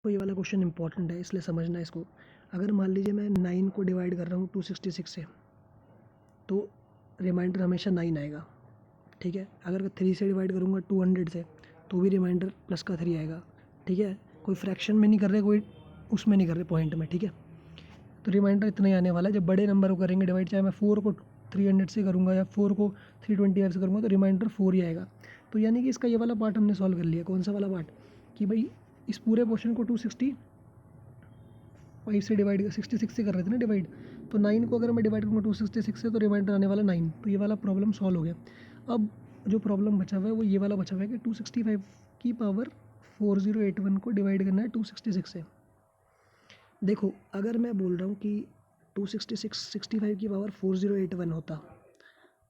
तो ये वाला क्वेश्चन इंपॉर्टेंट है, इसलिए समझना इसको। अगर मान लीजिए मैं 9 को डिवाइड कर रहा हूँ 266 से, तो रिमाइंडर हमेशा 9 आएगा, ठीक है। अगर 3 से डिवाइड करूँगा 200 से, तो भी रिमाइंडर प्लस का 3 आएगा, ठीक है। कोई फ्रैक्शन में नहीं कर रहे, कोई उसमें नहीं कर रहे, पॉइंट में, ठीक है। तो रिमाइंडर इतना ही आने वाला है। जब बड़े नंबर को करेंगे डिवाइड, चाहे मैं 4 को 300 से करूँगा या 4 को 325 से करूँगा, तो रिमाइंडर 4 ही आएगा। तो यानी कि इसका ये वाला पार्ट हमने सॉल्व कर लिया। कौन सा वाला पार्ट? कि भाई इस पूरे पोर्शन को 265 से डिवाइड 66 से कर रहे थे ना डिवाइड, तो 9 को अगर मैं डिवाइड करूँगा 266 से, तो रिमाइंडर आने वाला 9। तो ये वाला प्रॉब्लम सॉल्व हो गया। अब जो प्रॉब्लम बचा हुआ है वो ये वाला बचा हुआ है कि 265 की पावर 4081 को डिवाइड करना है 266 से। देखो, अगर मैं बोल रहा हूँ कि 265 की पावर 4081 होता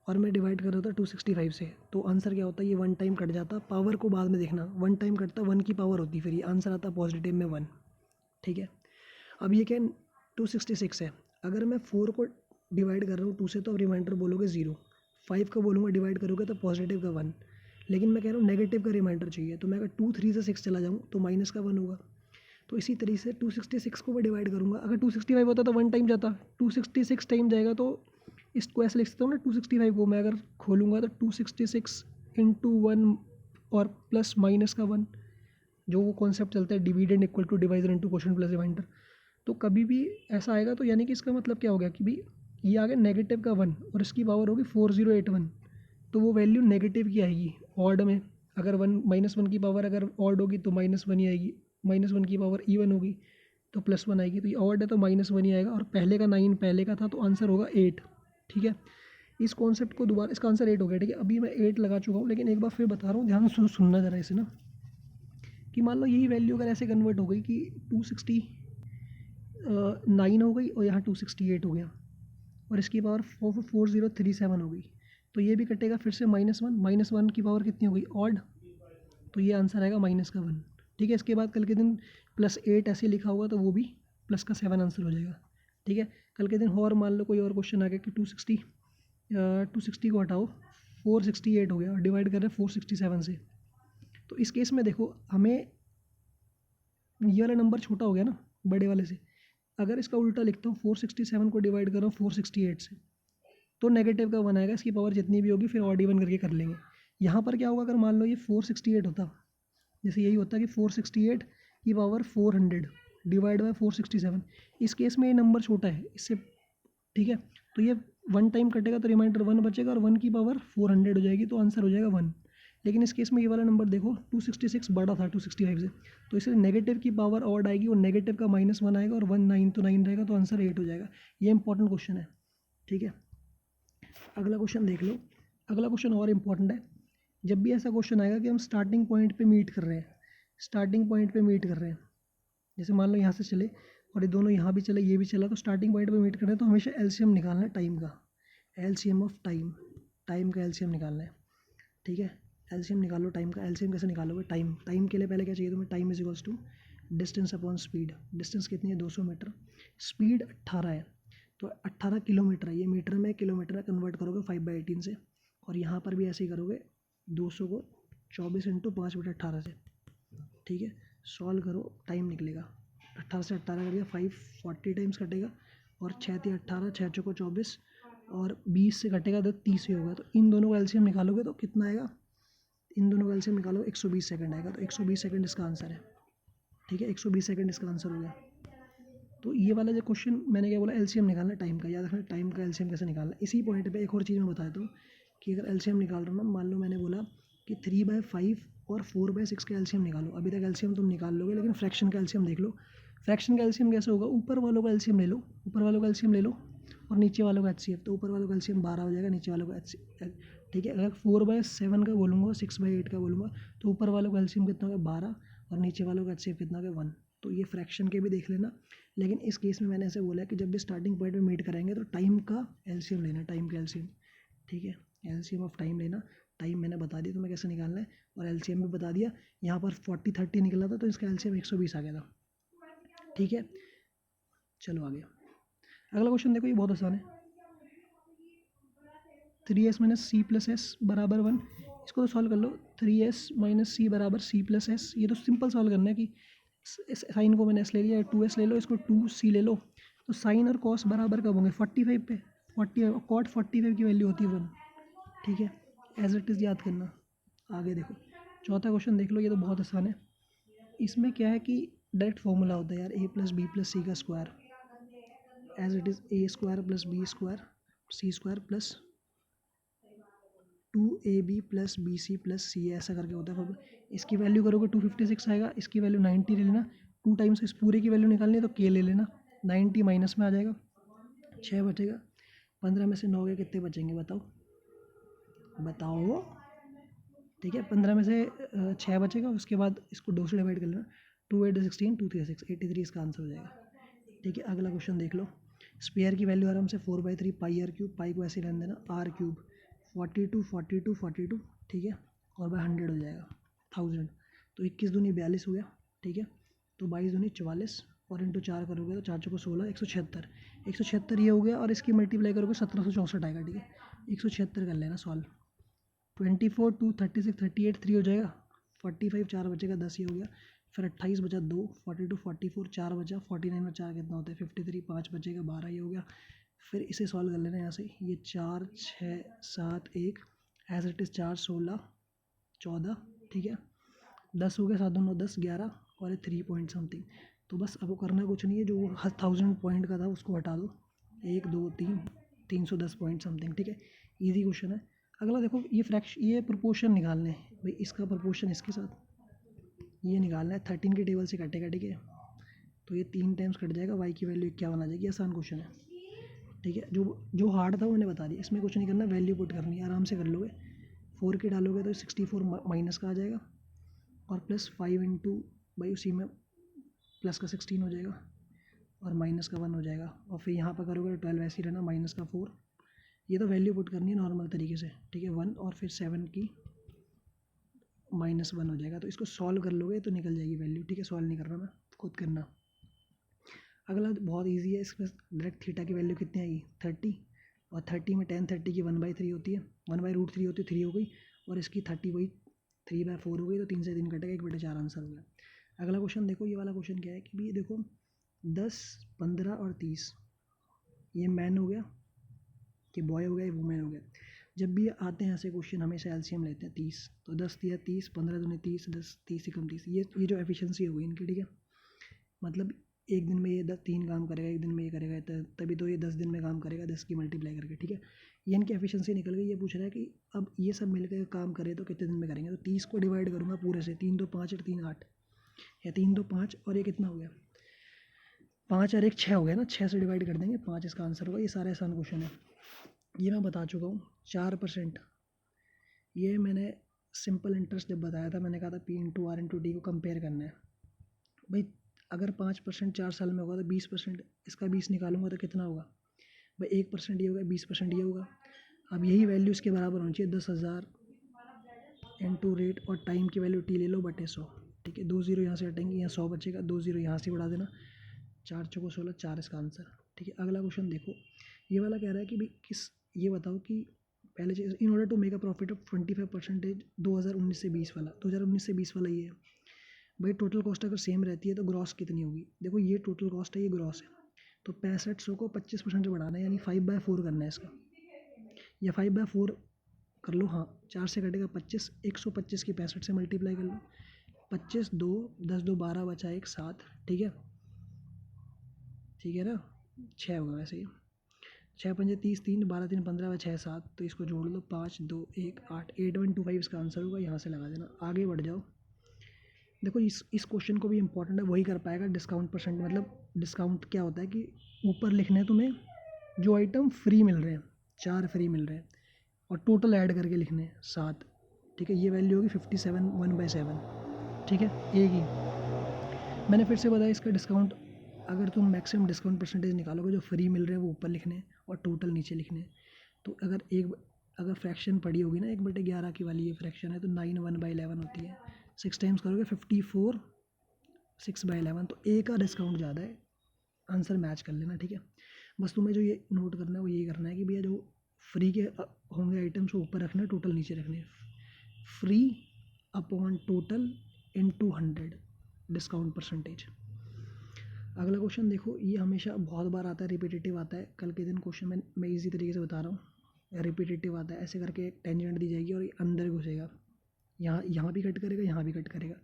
और मैं डिवाइड कर रहा था 265 से, तो आंसर क्या होता है? ये 1 टाइम कट जाता। पावर को बाद में देखना, 1 टाइम कटता, 1 की पावर होती, फिर ये आंसर आता पॉजिटिव में 1, ठीक है। अब ये क्या 266 है, अगर मैं 4 को डिवाइड कर रहा हूँ 2 से, तो अब रिमाइंडर बोलोगे 0। 5 का बोलूँगा डिवाइड करोगे तो पॉजिटिव का 1, लेकिन मैं कह रहा हूँ नेगेटिव का रिमाइंडर चाहिए। तो मैं अगर 2 3 से 6 चला जाऊँ तो माइनस का 1 होगा। तो इसी तरीके से 266 को मैं डिवाइड करूँगा। अगर 265 होता तो 1 टाइम जाता, 266 टाइम जाएगा, तो इसको ऐसे लिख सकता हूँ ना, 265 को मैं अगर खोलूँगा तो 266 इंटू 1 और प्लस माइनस का 1, जो वो कॉन्सेप्ट चलता है dividend equal to divisor into quotient plus remainder. तो कभी भी ऐसा आएगा, तो यानी कि इसका मतलब क्या हो गया कि भाई ये आ गया नेगेटिव का 1 और इसकी पावर होगी 4081, तो वो वैल्यू नेगेटिव की आएगी ऑड में। अगर 1 -1 की पावर अगर ऑड होगी तो -1 ही आएगी, -1 की पावर इवन होगी तो +1 आएगी। तो ये ऑड है तो -1 ही आएगा, और पहले का 9 पहले का था तो आंसर होगा 8, ठीक है। इस कॉन्सेप्ट को दोबारा, इसका आंसर 8 हो गया, ठीक है। अभी मैं 8 लगा चुका हूँ, लेकिन एक बार फिर बता रहा हूँ, ध्यान से सुनना ज़रा इसे ना, कि मान लो यही वैल्यू अगर ऐसे कन्वर्ट हो गई कि 269 हो गई और यहाँ 268 हो गया, और इसकी पावर 4037 हो गई, तो ये भी कटेगा फिर से -1 की पावर कितनी हो गई? ऑड। तो ये आंसर आएगा माइनस का 1, ठीक है। इसके बाद कल के दिन +8 ऐसे लिखा होगा तो वो भी प्लस का 7 आंसर हो जाएगा, ठीक है। कल के दिन और मान लो कोई और क्वेश्चन आ गया कि 260 को हटाओ 468 हो गया और डिवाइड कर रहे हैं 467 से। तो इस केस में देखो, हमें ये वाला नंबर छोटा हो गया ना बड़े वाले से। अगर इसका उल्टा लिखता हूँ 467 को डिवाइड कर रहा हूँ 468 से, तो नेगेटिव का 1 आएगा, इसकी पावर जितनी भी होगी फिर ऑड इवन करके कर लेंगे। यहाँ पर क्या होगा, अगर मान लो ये 468 होता, जैसे यही होता कि 468 की पावर 400 डिवाइड बाय 467, इस केस में ये नंबर छोटा है इससे, ठीक है। तो ये 1 टाइम कटेगा तो रिमाइंडर 1 बचेगा और 1 की पावर 400 हो जाएगी, तो आंसर हो जाएगा 1। लेकिन इस केस में ये वाला नंबर देखो 266 बड़ा था 265 से, तो इसलिए नेगेटिव की पावर ऑड आएगी और नेगेटिव का -1 आएगा और 1 9 तो 9 रहेगा, तो आंसर 8 हो जाएगा। ये इंपॉर्टेंट क्वेश्चन है, ठीक है। अगला क्वेश्चन देख लो। अगला क्वेश्चन और इम्पॉर्टेंट है। जब भी ऐसा क्वेश्चन आएगा कि हम स्टार्टिंग पॉइंट पे मीट कर रहे हैं, स्टार्टिंग पॉइंट पे मीट कर रहे हैं, जैसे मान लो यहाँ से चले और ये दोनों यहाँ भी चले, ये भी चला, तो स्टार्टिंग पॉइंट पे मीट कर रहे हैं, तो हमेशा एलसीएम निकालना है टाइम का, एलसीएम ऑफ टाइम, टाइम का एलसीएम निकालना है, ठीक है। एलसीएम निकालो टाइम का। एलसीएम कैसे निकालोगे? टाइम के लिए पहले क्या चाहिए तुम्हें? Time is equals to distance upon speed. Distance कितनी है? 200 मीटर। स्पीड 18 है, तो 18 किलोमीटर है, ये मीटर में किलोमीटर में कन्वर्ट करोगे 5/18 से, और यहाँ पर भी ऐसे ही करोगे 200 को 24 इंटू 5/18 से, ठीक है। सॉल्व करो, टाइम निकलेगा 18 से 18 कर दिया 540 टाइम्स कटेगा, और 6 × 18 6 × 24 और 20 से कटेगा तो 30 ही होगा। तो इन दोनों का एलसीएम निकालोगे तो कितना आएगा? इन दोनों का एलसीएम निकालो 120 सेकंड आएगा, तो 120 सेकंड इसका आंसर है, ठीक है। 120 सेकंड इसका आंसर हो गया। तो ये वाला जो क्वेश्चन मैंने क्या बोला, एलसीएम निकालना टाइम का, याद रखना टाइम का एलसीएम कैसे निकालना। इसी पॉइंट पे एक और चीज़ मैं बता देता हूँ कि अगर एलसीएम निकाल रहा हूँ ना, मान लो मैंने बोला कि 3/5 और 4/6 का एलसीएम निकालो। अभी तक एलसीएम तुम निकाल लोगे, लेकिन फ्रैक्शन का एलसीएम देख लो। फ्रैक्शन का एलसीएम कैसे होगा? ऊपर वालों का एलसीएम ले लो, ऊपर वालों का एलसीएम ले लो और नीचे वालों का एचसीएफ। तो ऊपर वालों का एलसीएम 12 हो जाएगा, नीचे वालों का एचसीएफ, ठीक है। अगर 4/7 का बोलूँगा, 6/8 का बोलूँगा, तो ऊपर वालों का एलसीएम कितना होगा? 12, और नीचे वालों का एचसीएफ कितना होगा? 1। तो ये फ्रैक्शन के भी देख लेना। लेकिन इस केस में मैंने ऐसे बोला है कि जब भी स्टार्टिंग पॉइंट में मीट करेंगे तो टाइम का एलसीएम लेना, टाइम का एलसीएम, ठीक है। एलसीएम ऑफ टाइम लेना। टाइम मैंने बता दिया तुम्हें कैसे निकालना है, और एलसीएम भी बता दिया। यहाँ पर 40-30 निकला था तो इसका एलसीएम 120 आ गया था, ठीक है। चलो आगे। अगला क्वेश्चन देखो, ये बहुत आसान है। 3s - c + s = 1। इसको तो सॉल्व कर लो। 3s - c = c + s, ये तो सिंपल सॉल्व करना है कि साइन को मैंने एस ले लिया, 2s ले लो, इसको 2c ले लो, तो साइन और कॉस बराबर कब होंगे 45 पे, 40 कॉट 45 की वैल्यू होती है 1, ठीक है, एज इट इज़ याद करना। आगे देखो चौथा क्वेश्चन देख लो, ये तो बहुत आसान है। इसमें क्या है कि डायरेक्ट फॉर्मूला होता है यार, a प्लस बी प्लस सी का square, as it is A square plus B square C square plus 2ab plus B C plus C, ऐसा करके होता है फॉर्मूला। इसकी वैल्यू करोगे 256 आएगा, इसकी वैल्यू 90 ले लेना, 2 टाइम्स इस पूरे की वैल्यू निकालनी है तो k ले लेना, 90 माइनस में आ जाएगा, 6 बचेगा, 15 में से 9 के कितने बचेंगे बताओ बताओ, ठीक है, 15 में से 6 बचेगा, उसके बाद इसको 2 से डिवाइड कर लेना, 2 8 16 2 3 6 83 इसका आंसर हो जाएगा, ठीक है। अगला क्वेश्चन देख लो, स्पेयर की वैल्यू आराम से 4/3 पाई आर क्यूब, पाई को ऐसे रहने देना, आर क्यूब 42 42 42, ठीक है, और बाय 100 हो जाएगा 1000, तो 21 दूनी 42 हो गया, ठीक है, तो 22 दूनी 44 और इंटू 4 करोगे तो 4 चौको 16, 176, 176 ये हो गया, और इसकी मल्टीप्लाई करोगे 1764 आएगा, ठीक है, 176 कर लेना सॉल्व, 24 2 36 38 3 हो जाएगा, 45 4 बचेगा 10 ये हो गया, फिर 28 बचा 2, 42 44 4 बचा, 49 में 4 कितना होता है 53, 5 बचेगा 12 ये हो गया, फिर इसे सॉल्व कर लेना यहाँ से, ये 4 6 7 1 एज इट इज़ 4 16 14, ठीक है, 10 हो गया, 7 2 9 10 11 और ये 3 पॉइंट समथिंग, तो बस अब करना कुछ नहीं है, जो 1000 पॉइंट का था उसको हटा दो, 1 2 3 310 पॉइंट समथिंग, ठीक है, ईजी क्वेश्चन है। अगला देखो, ये प्रोपोर्शन निकालने हैं भाई, इसका प्रोपोर्शन इसके साथ ये निकालना है, 13 की टेबल से कटेगा, ठीक है, तो ये 3 टाइम्स कट जाएगा, y की वैल्यू 51 आ जाएगी, आसान क्वेश्चन है, ठीक है, जो जो हार्ड था वो मैंने बता दिया, इसमें कुछ नहीं करना, वैल्यू पुट करनी है, आराम से कर लोगे, 4 की डालोगे तो 64 माइनस का आ जाएगा, और प्लस 5 इंटू भाई उसी में प्लस का 16 हो जाएगा और माइनस का 1 हो जाएगा, और फिर यहाँ पर करोगे तो 12 ऐसे ही रहना, माइनस का 4, ये तो वैल्यू पुट करनी है नॉर्मल तरीके से, ठीक है, 1 और फिर 7 की -1 हो जाएगा, तो इसको सॉल्व कर लोगे तो निकल जाएगी वैल्यू, ठीक है, सॉल्व नहीं करना मैं, खुद करना। अगला बहुत इजी है, इसमें डायरेक्ट थीटा की वैल्यू कितनी आएगी 30, और 30 में tan 30 की 1/3 होती है, 1/√3 होती है, 3 हो गई, और इसकी 30 वही 3/4 हो गई, तो 3 से 3 कटेगा, 1/4 आंसर हो गया। अगला क्वेश्चन देखो, ये वाला क्वेश्चन क्या है कि भाई देखो 10 15 और 30, ये मैन हो गया, कि बॉय हो गया, ये वुमेन हो गया, जब भी आते हैं ऐसे क्वेश्चन हमेशा एलसीएम लेते हैं 30, तो 10 दिया 30, 15 दूनी 30, 10 30 से कम 30, ये जो एफिशिएंसी हो गई इनकी, ठीक है, मतलब एक दिन में ये 3 काम करेगा, एक दिन में ये करेगा, तभी तो ये 10 दिन में काम करेगा 10 की मल्टीप्लाई करके, ठीक है, ये इनकी एफिशिएंसी निकल गई। ये पूछ रहा है कि अब ये सब मिलकर काम करे तो कितने दिन में करेंगे, तो 30 को डिवाइड करूँगा पूरे से, 3 2 5 और 3 8, या 3 2 5 और ये कितना हो गया 5 और 1 6 हो गया ना, 6 से डिवाइड कर देंगे, 5 इसका आंसर होगा। ये सारा आसान क्वेश्चन है, ये मैं बता चुका हूँ। 4%, ये मैंने सिंपल इंटरेस्ट जब बताया था, मैंने कहा था P into R into D को कंपेयर करना है भाई, अगर 5% 4 साल में होगा तो 20%, इसका 20 निकालूंगा तो कितना होगा भाई, 1% ये होगा, 20% ये होगा। अब यही वैल्यू इसके बराबर होनी चाहिए, 10,000 इंटू रेट और टाइम की वैल्यू टी ले लो बटे 100, ठीक है, 2 0 यहाँ से हटेंगे, यहाँ 100 बचेगा, 2 0 यहाँ से उड़ा देना, 4 चौको 16, 4 इसका आंसर, ठीक है। अगला क्वेश्चन देखो, ये वाला कह रहा है कि भाई ये बताओ कि पहले चीज़, in order to make a profit of 25%, 2019 से 20 वाला, 2019 से 20 वाला ये है भाई, टोटल कॉस्ट अगर सेम रहती है तो ग्रॉस कितनी होगी, देखो ये टोटल कॉस्ट है, ये ग्रॉस है, तो 6500 को 25% से बढ़ाना है, यानी 5/4 करना है इसका, या 5/4 कर लो, हाँ 4 से कटेगा 25, 125 की 65 से मल्टीप्लाई कर लो, 25 2 10 2 12 बचा 1 7, ठीक है, ठीक है ना, 6 होगा वैसे ही, 6 पंजे 30, 3 12 3 15 व 6 7, तो इसको जोड़ लो, 5 2 1 8, 8125 इसका आंसर होगा, यहाँ से लगा देना। आगे बढ़ जाओ, देखो इस क्वेश्चन को भी इंपॉर्टेंट है, वही कर पाएगा, डिस्काउंट परसेंट, मतलब डिस्काउंट क्या होता है कि ऊपर लिखने हैं तुम्हें जो आइटम फ्री मिल रहे हैं, 4 फ्री मिल रहे हैं, और टोटल ऐड करके लिखने हैं 7, ठीक है, ये वैल्यू होगी 57 1/7, ठीक है, एक ही। मैंने फिर से बताया इसका डिस्काउंट, अगर तुम मैक्सिमम डिस्काउंट परसेंटेज निकालोगे, जो फ्री मिल रहे हैं वो ऊपर लिखने हैं और टोटल नीचे लिखने हैं, तो अगर फ्रैक्शन पड़ी होगी ना 1/11 की वाली, ये फ्रैक्शन है, तो 9 1/11 होती है, 6 टाइम्स करोगे 54 6/11, तो ए का डिस्काउंट ज़्यादा है, आंसर मैच कर लेना, ठीक है। बस तुम्हें जो ये नोट करना है वो यही करना है कि भैया जो फ्री के होंगे आइटम्स वो ऊपर रखना है, टोटल नीचे रखने हैं, free upon total into 100, discount percentage. अगला क्वेश्चन देखो, ये हमेशा बहुत बार आता है, रिपीटेटिव आता है। कल के दिन क्वेश्चन मैं ईजी तरीके से बता रहा हूँ। रिपीटेटिव आता है, ऐसे करके एक टेंजेंट दी जाएगी और ये अंदर घुसेगा, यहाँ भी कट करेगा, यहाँ भी कट करेगा।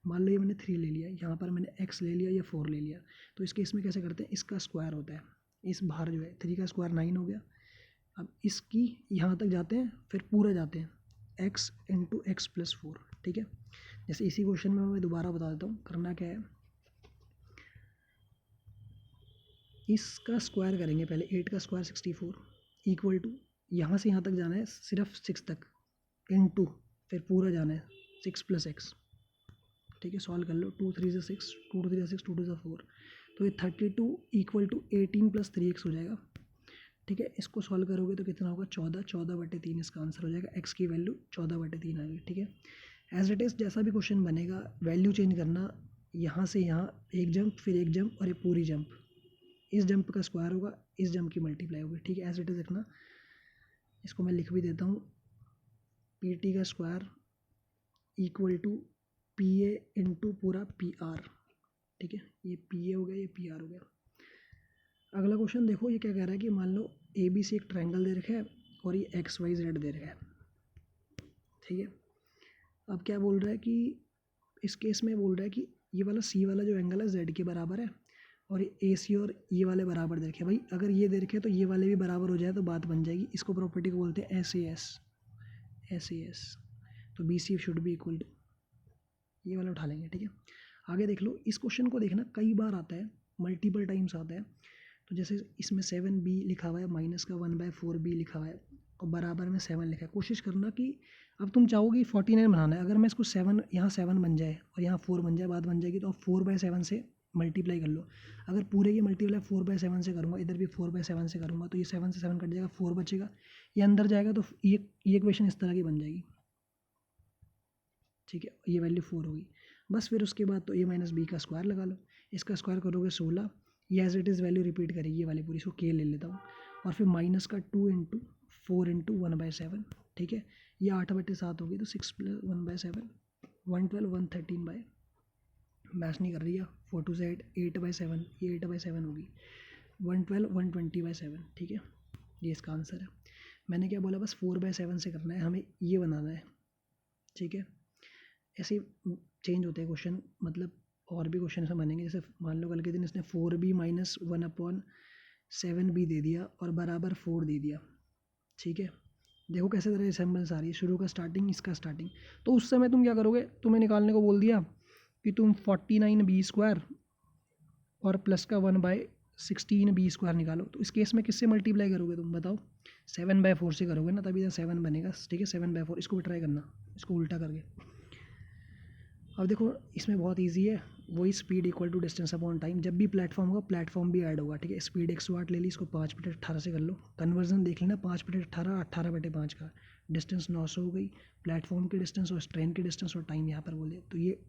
मान लो ये मैंने 3 ले लिया, यहाँ पर मैंने x ले लिया या 4 ले लिया, तो इस केस में कैसे करते हैं, इसका स्क्वायर होता है, इस बाहर जो है 3 का स्क्वायर 9 हो गया। अब इसकी यहाँ तक जाते हैं, फिर पूरा जाते हैं, x इंटू एक्स प्लस 4, ठीक है। जैसे इसी क्वेश्चन में मैं दोबारा बता देता हूँ, करना क्या है, इसका स्क्वायर करेंगे पहले, 8 का स्क्वायर 64 इक्वल टू, यहाँ से यहाँ तक जाना है सिर्फ 6 तक, इंटू फिर पूरा जाना है 6 प्लस एक्स, ठीक है। सॉल्व कर लो, 2 3 से 6, 2 3 से 6, 2 2 से 4, तो ये 32 इक्वल टू 18 प्लस 3x हो जाएगा, ठीक है। इसको सॉल्व करोगे तो कितना होगा, 14, 14/3 इसका आंसर हो जाएगा। x की वैल्यू 14/3 आ गई, ठीक है। एज इट इज़ जैसा भी क्वेश्चन बनेगा, वैल्यू चेंज करना, यहाँ से यहाँ एक जंप, फिर एक जंप और ये पूरी जंप, इस जंप का स्क्वायर होगा, इस जंप की मल्टीप्लाई होगी, ठीक है। एज इट इज़ रखना, इसको मैं लिख भी देता हूँ, PT का square equal to PA into पूरा PR, ठीक है। ये PA हो गया, ये PR हो गया। अगला क्वेश्चन देखो, ये क्या कह रहा है कि मान लो ABC एक ट्रायंगल दे रखा है और ये XYZ दे रखा है, ठीक है। अब क्या बोल रहा है कि इस केस में बोल रहा है कि ये वाला C वाला जो एंगल है Z के बराबर है, और ये AC और ये वाले बराबर दे रखे भाई। अगर ये दे रखे तो ये वाले भी बराबर हो जाए तो बात बन जाएगी। इसको प्रॉपर्टी को बोलते हैं SAS। तो BC should be equal to, ये वाला उठा लेंगे, ठीक है। आगे देख लो, इस क्वेश्चन को देखना, कई बार आता है, मल्टीपल टाइम्स आता है। तो जैसे इसमें 7b लिखा हुआ है, माइनस का 1/4b लिखा हुआ है और बराबर में 7 लिखा है। कोशिश करना कि अब तुम चाहोगी 49 बनाना है, अगर मैं इसको 7, यहाँ 7 बन जाए और यहाँ 4 बन जाए, बात बन जाएगी। तो अब 4/7 से मल्टीप्लाई कर लो। अगर पूरे की मल्टीप्लाई 4/7 से करूँगा, इधर भी 4/7 से करूँगा, तो ये 7 से 7 कट जाएगा, 4 बचेगा, ये अंदर जाएगा, तो ये इक्वेशन इस तरह की बन जाएगी, ठीक है। ये वैल्यू 4 होगी बस। फिर उसके बाद तो a माइनस बी का स्क्वायर लगा लो, इसका स्क्वायर करोगे 16, ये as it is value repeat करेगी, ये वाली पूरी, इसको k ले लेता हूँ, और फिर माइनस का 2 इंटू 4 इंटू 1/7, ठीक है। ये 8/7 होगी, तो 6 प्लस 1/7, 112, 113 बाय, मैच नहीं कर रही है, 4 2 से 8/7, ये 8/7 होगी, 112, 120/7, ठीक है। ये इसका आंसर है। मैंने क्या बोला, बस 4/7 से करना है, हमें ये बनाना है, ठीक है। ऐसे चेंज होते हैं क्वेश्चन, मतलब और भी क्वेश्चन ऐसे बनेंगे। जैसे मान लो कल के दिन इसने 4b माइनस 1/7b दे दिया और बराबर 4 दे दिया, ठीक है। देखो कैसे तरह रिसेम्बल्स आ रही है, शुरू का स्टार्टिंग, इसका स्टार्टिंग। तो उस समय तुम क्या करोगे, तुम्हें निकालने को बोल दिया कि तुम 49b² और प्लस का 1/16b² निकालो। तो इस केस में किससे मल्टीप्लाई करोगे तुम बताओ, 7/4 से करोगे ना, तभी 7 बनेगा, ठीक है। 7/4, इसको भी ट्राई करना, इसको उल्टा करके। अब देखो इसमें बहुत इजी है, वही speed equal to distance upon time. जब भी प्लेटफॉर्म होगा, प्लेटफॉर्म भी ऐड होगा, ठीक है। स्पीड 108 ले ली, इसको 5/18 से कर लो, कन्वर्जन देख लेना, 5/18, 18/5 का। डिस्टेंस 900 हो गई, प्लेटफॉर्म की डिस्टेंस और ट्रेन की डिस्टेंस और टाइम यहाँ पर बोले, तो ये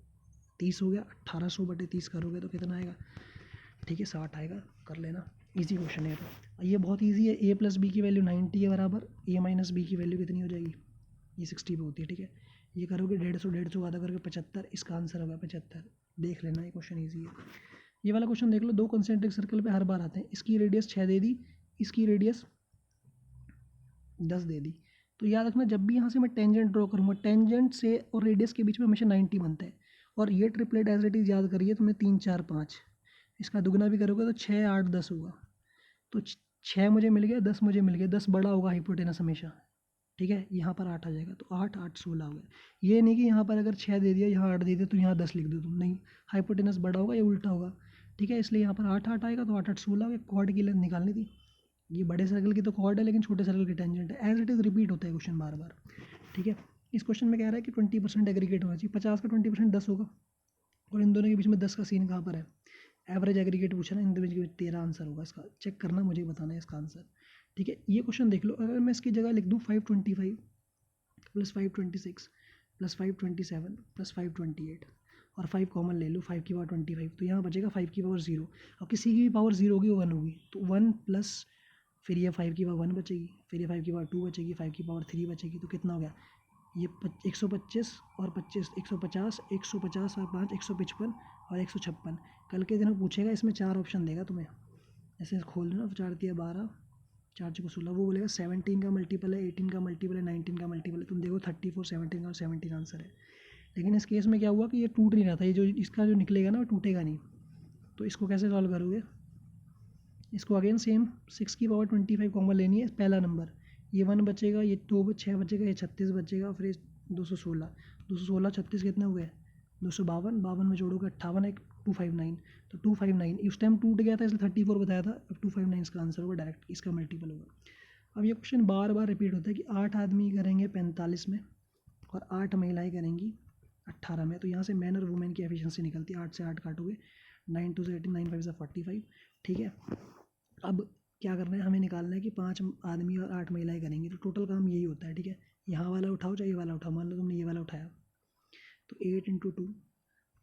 30 हो गया। 1800/30 करोगे तो कितना आएगा, ठीक है, 60 आएगा, कर लेना। ईजी क्वेश्चन है तो, ये बहुत ईजी है। a प्लस बी की वैल्यू 90 के बराबर, a माइनस बी की वैल्यू कितनी हो जाएगी, ये 60 पे होती है, ठीक है। ये करोगे 150 आधा करके 75, इसका आंसर होगा 75। देख लेना, ये क्वेश्चन ईजी है। ये वाला क्वेश्चन देख लो, 2 कंसेंट्रिक सर्कल पे हर बार आते हैं। इसकी रेडियस 6 दे दी, इसकी रेडियस 10 दे दी। तो याद रखना, जब भी यहाँ से मैं टेंजेंट ड्रॉ करूँगा, टेंजेंट से और रेडियस के बीच में हमेशा 90 बनता है। और ये ट्रिपलेट एज इट इज़ याद करिए तुमने, 3 4 5, इसका दुगना भी करोगे तो 6 8 10 होगा। तो 6 मुझे मिल गया, 10 मुझे मिल गया, 10 बड़ा होगा हाइपोटेनस हमेशा, ठीक है। यहाँ पर 8 आ जाएगा, तो 8 8 16 हो गया। ये नहीं कि यहाँ पर अगर 6 दे दिया, यहाँ 8 दे दिया तो यहाँ 10 लिख दो तुम, नहीं, हाइपोटेनस बड़ा होगा, ये उल्टा होगा, ठीक है। इसलिए यहाँ पर 8 8 आएगा, तो 8 8 16 हो गया। कॉर्ड की लेंथ निकालनी थी, ये बड़े सर्कल की तो कॉर्ड है, लेकिन छोटे सर्कल की टेंजेंट है। एज इट इज़ रिपीट होता है क्वेश्चन बार बार, ठीक है। इस क्वेश्चन में कह रहा है कि 20% एग्रीगेट होना चाहिए, 50 का 20% 10 होगा, और इन दोनों के बीच में 10 का सीन कहाँ पर है, एवरेज एग्रीगेट पूछा ना, इन दोनों के बीच 13 आंसर होगा इसका, चेक करना, मुझे बताना है इसका आंसर, ठीक है। ये क्वेश्चन देख लो, अगर मैं इसकी जगह लिख दूँ 525 प्लस 526 प्लस 527 प्लस 528 और 5 कॉमन ले लो, 5 की पावर 25, तो यहाँ बचेगा 5 की पावर 0। और किसी की भी पावर 0 होगी, वो 1 होगी, तो 1 प्लस फिर ये 5 की पावर 1 बचेगी, फिर ये 5 की पावर 2 बचेगी, 5 की पावर 3 बचेगी, तो कितना हो गया, ये 125 और 25, 150, 150 और 5 155 और 156। कल के दिन वो पूछेगा, इसमें 4 ऑप्शन देगा तुम्हें, ऐसे खोल दो ना, 4 दिया 12, 4 चौको 16, वो बोलेगा 17 का मल्टीपल है, 18 का मल्टीपल है, 19 का मल्टीपल है, तुम देखो 34, 17 और 17 आंसर है। लेकिन इस केस में क्या हुआ कि ये टूट नहीं रहा था, ये जो इसका जो निकलेगा ना वो टूटेगा नहीं। तो इसको कैसे सॉल्व करोगे, इसको अगेन सेम 6 की पावर 25 कॉमन लेनी है, पहला नंबर, ये 1 बचेगा, ये 6 बचेगा, ये 36 बचेगा, फिर 216, 216 36 कितने हुए, 252, 52 में जोड़ोगे 58, एक 259, तो 259 उस टाइम टूट गया था इसलिए 34 बताया था, अब 259 इसका आंसर होगा, डायरेक्ट इसका मल्टीपल होगा। अब ये क्वेश्चन बार बार रिपीट होता है कि 8 आदमी करेंगे 45 में और 8 महिलाएं करेंगी 18 में, तो यहाँ से मैन और वुमेन की एफिशिएंसी निकलती है, 8 से 8 काटोगे, 9 2 से 18, 9 5 से 45, ठीक है। अब क्या करना है, हमें निकालना है कि 5 आदमी और 8 महिलाएं करेंगी, तो टोटल काम यही होता है, ठीक है। यहाँ वाला उठाओ चाहे ये वाला उठाओ, मान लो तुमने ये वाला उठाया, तो 8 इंटू 2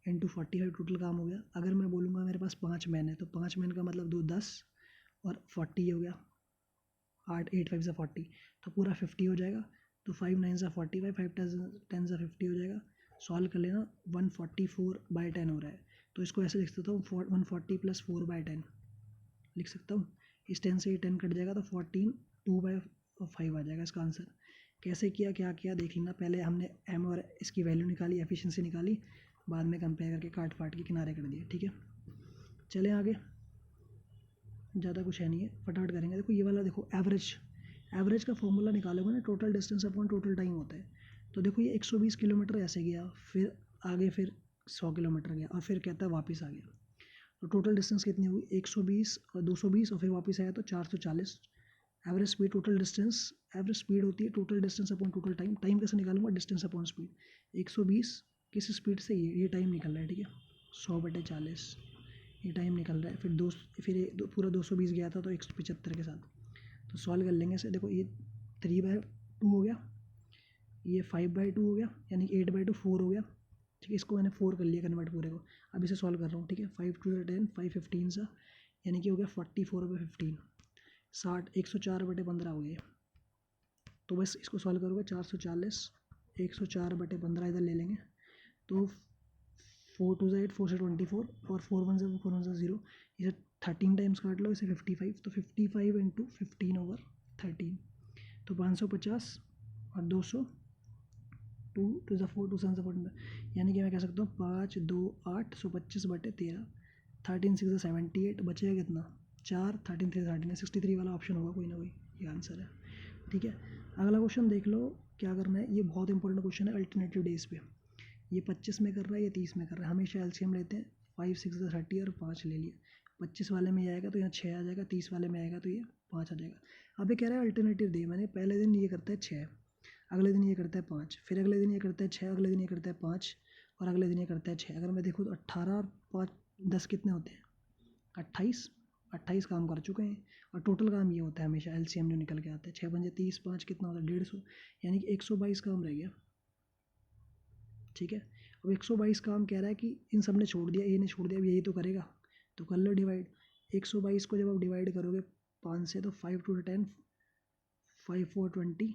इंटू 45 टोटल काम हो गया। अगर मैं बोलूँगा मेरे पास 5 मैन है, तो 5 मैन का मतलब 2 10 और 40 हो गया, 8 5 से 40, तो पूरा 50 हो जाएगा। तो 5 9 से 45, 5 10 से 50 हो जाएगा। सॉल्व कर लेना, 144/10 हो रहा है, तो इसको ऐसे लिख सकता हूँ 140 + 4/10 लिख सकता हूँ। इस 10 से ये 10 कट जाएगा, तो 14 2/5 आ जाएगा इसका आंसर। कैसे किया, क्या किया देख लेना, पहले हमने एम और इसकी वैल्यू निकाली, एफिशिएंसी निकाली, बाद में कंपेयर करके काट फाट के किनारे कर दिए, ठीक है। चलें आगे, ज़्यादा कुछ है नहीं है, फटाफट करेंगे। देखो ये वाला देखो, एवरेज का फॉर्मूला निकालोगे ना, total distance upon total time होता है। तो देखो ये 120 किलोमीटर ऐसे गया, फिर आगे फिर 100 किलोमीटर गया, और फिर कहता है वापस आ गया, तो टोटल डिस्टेंस कितनी हुई, 120 और 220, और फिर वापस आया तो 440। Average speed, total distance, average speed होती है total distance upon total time. Time कैसे निकालूंगा, डिस्टेंस अपॉन स्पीड, 120 किस स्पीड से, ये टाइम निकल रहा है, ठीक है, 100/40 ये टाइम निकल रहा है, फिर पूरा 220 गया था तो 175 के साथ। तो सॉल्व कर लेंगे इसे, देखो ये 3/2 हो गया, ये 5/2 हो गया, यानी कि 8/2 4 हो गया, ठीक है। इसको मैंने 4 कर लिया कन्वर्ट पूरे को, अब इसे सॉल्व कर रहा हूँ, ठीक है। 5 2 10, 5 15 सा, यानी कि हो गया 44/15, 60, 104/15 हो गया। तो बस इसको सॉल्व करोगे, 440, 104/15 इधर ले लेंगे, तो 4 2 8, 4 से 24, और 4 1 से 4 1 से 0, इसे 13 टाइम्स काट लो, इसे 55, तो 55 इंटू 15/13, तो 550 और 200, 2 2 से 4, 2 7 से 14, यानी कि मैं कह सकता हूँ 5 2 8, 125/13, 13 6 से 78, बचेगा कितना 4, 13 3 13, 63 वाला ऑप्शन होगा कोई ना कोई, ये आंसर है, ठीक है। अगला क्वेश्चन देख लो, क्या करना है, ये बहुत इंपॉर्टेंट क्वेश्चन है अल्टरनेटिव डेज पे। ये 25 में कर रहा है, ये 30 में कर रहा है, हमेशा एलसीएम लेते हैं, 5 6 से 30 और 5 ले लिया, 25 वाले में ये आएगा तो यहाँ 6 आ जाएगा, 30 वाले में आएगा तो ये 5 आ जाएगा। अब ये कह रहा है अल्टरनेटिव डे, मैंने पहले दिन ये करता है 6, अगले दिन ये करता है 5, फिर अगले दिन ये करता है 6, अगले दिन ये करता है 5, और अगले दिन ये करता है 6। अगर मैं देखूँ तो 18 और 5 10 कितने होते हैं, 28 काम कर चुके हैं, और टोटल काम ये होता है हमेशा एलसीएम जो निकल के आता है, 6 पंजे 30, 5 कितना होता है 150, यानी कि 122 काम रह गया, ठीक है। अब 122 काम कह रहा है कि इन सब ने छोड़ दिया, ये ने छोड़ दिया, अब यही तो करेगा, तो कर लो डिवाइड। 122 को जब आप डिवाइड करोगे 5 से, तो 5 2 10, 5 4 20,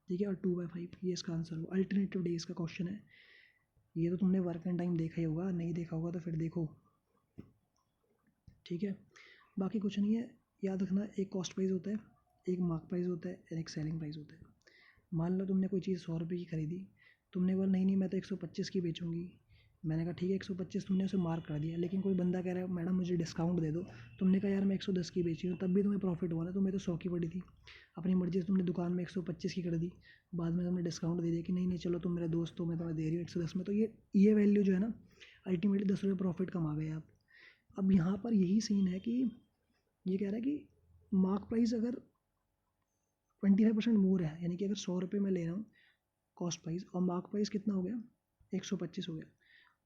ठीक है, और 2/5, ये इसका आंसर होगा। अल्टरनेटिव डेज का क्वेश्चन है ये, तो तुमने वर्क एंड टाइम देखा ही होगा, नहीं देखा होगा तो फिर देखो, ठीक है। बाकी कुछ नहीं है, याद रखना, एक कॉस्ट प्राइस होता है, एक मार्क प्राइस होता है, और एक सेलिंग प्राइस होता है। मान लो तुमने कोई चीज़ 100 रुपये की खरीदी, तुमने बोला नहीं मैं तो 125 की बेचूंगी, मैंने कहा ठीक है 125, तुमने उसे मार्क कर दिया, लेकिन कोई बंदा कह रहा है मैडम मुझे डिस्काउंट दे दो, तुमने कहा यार मैं 110 की बेची हूँ, तब भी तुम्हें प्रॉफिट हुआ ना, तुम्हें तो 100 की पड़ी थी, अपनी मर्जी से तुमने दुकान में 125 की कर दी, बाद में तुमने डिस्काउंट दे दिया कि नहीं नहीं चलो तुम मेरे दोस्त हो, मैं तुम्हें दे रही हूँ 110 में, तो ये वैल्यू जो है ना, अल्टीमेटली 10 रुपये प्रॉफिट कमा गए आप। अब यहाँ पर यही सीन है कि ये कह रहा है कि मार्क प्राइस अगर 25% मोर है, यानी कि अगर 100 रुपये में ले रहा हूँ कॉस्ट प्राइस, और मार्क प्राइस कितना हो गया 125 हो गया,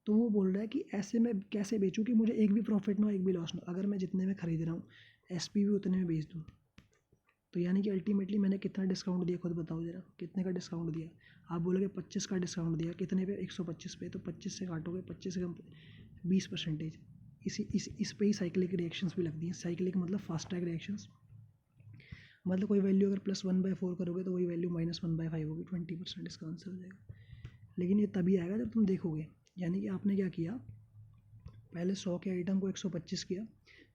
तो वो बोल रहा है कि ऐसे मैं कैसे बेचूँ कि मुझे एक भी प्रॉफिट ना हो, एक भी लॉस ना हो, अगर मैं जितने में ख़रीद रहा हूँ एसपी भी उतने में बेच दूँ, तो यानी कि अल्टीमेटली मैंने कितना डिस्काउंट दिया, खुद बताओ ज़रा कितने का डिस्काउंट दिया। आप बोलोगे 25 का डिस्काउंट दिया, कितने पे 125 पे, तो 25 से काटोगे, 25 से कम 20%, इस पे ही साइक्लिक रिएक्शंस भी लगती हैं। साइक्लिक मतलब फास्ट ट्रैक रिएक्शंस, मतलब कोई वैल्यू अगर +1/4 करोगे तो वही वैल्यू -1/5 होगी, 20% इसका आंसर हो जाएगा। लेकिन ये तभी आएगा जब तुम देखोगे, यानी कि आपने क्या किया, पहले 100 के आइटम को 125 किया,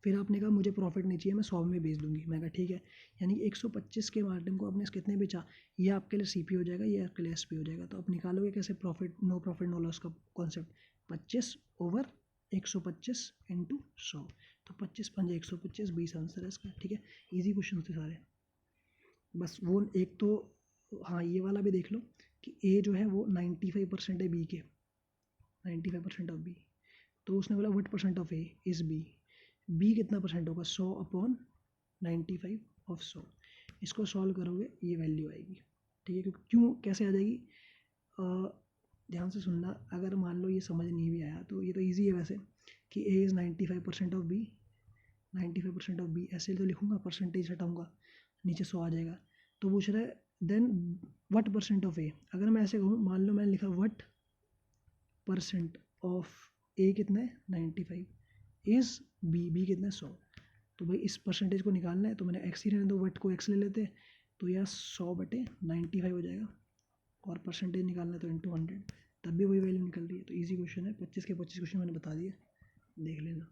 फिर आपने कहा मुझे प्रॉफिट नहीं चाहिए, मैं 100 में बेच दूंगी। मैं कहा ठीक है, यानी कि 125 के आइटम को आपने कितने बेचा, ये आपके लिए CP हो जाएगा, ये आपके लिए SP हो जाएगा। तो आप निकालोगे कैसे प्रॉफिट नो लॉस का कॉन्सेप्ट, 25/125 इंटू 100, तो 25 पंजे 125, 20 आंसर है इसका। ठीक है, ईजी क्वेश्चन थे सारे। बस वो एक तो हाँ ये वाला भी देख लो कि A जो है वो 95% है B के, 95% ऑफ B। तो उसने बोला what percent of A is B, B कितना परसेंट होगा, 100/95 ऑफ 100। इसको सॉल्व करोगे ये वैल्यू आएगी। ठीक है, क्यों कैसे आ जाएगी, ध्यान से सुनना। अगर मान लो ये समझ नहीं भी आया तो ये तो ईजी है वैसे, कि A is 95% of B, 95% of B ऐसे तो लिखूँगा, परसेंटेज हटाऊँगा, नीचे 100 आ जाएगा। तो पूछ रहा है then what percent of A। अगर मैं ऐसे कहूँ, मान लो मैंने लिखा व्हाट परसेंट ऑफ A कितना है 95 इज़ B कितना है 100। तो भाई इस परसेंटेज को निकालना है, तो मैंने x ही रहने दो, वट को x ले लेते हैं, तो यह 100/95 हो जाएगा। और परसेंटेज निकालना है तो इंटू 100, तब भी वही वैल्यू निकल रही है। तो इजी क्वेश्चन है, 25 के 25 क्वेश्चन मैंने बता दिए, देख लेना।